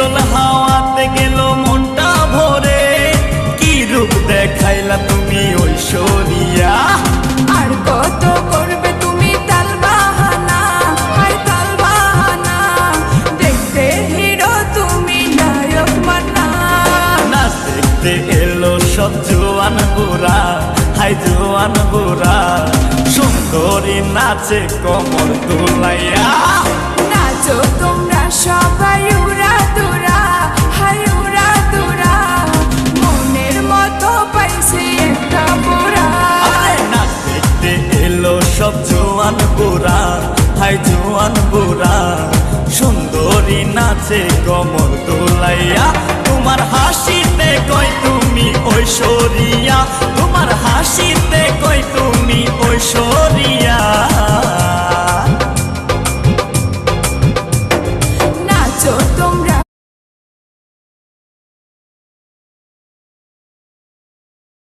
শীতল হাওয়াতে গেল মনটা ভরে, কি রূপ দেখাইলা তুমি ঐশ্বরিয়া। আর কত করবে তুমি তাল বাহানা, হায় তাল বাহানা, দেখতে হিরো তুমি নায়ক মান্না। নাচ দেখতে এলো সব জোয়ান বুড়া, হাই জোয়ান বুড়া, সুন্দরী নাচে কমর দুলাইয়া। নাচো তোমরা সবাই উড়া দুরা, হায় উড়া দুরা, মনের মতো পাইছে একটা বুড়া। নাচ দেখতে এলো সব জোয়ান বুড়া, হাই জোয়ান বুড়া, সুন্দরী নাচে কমর দোলাইয়া। তোমার হাসিতে কই তুমি ঐশ্বরিয়া, তোমার হাসিতে কই তুমি ঐশ্বরিয়া।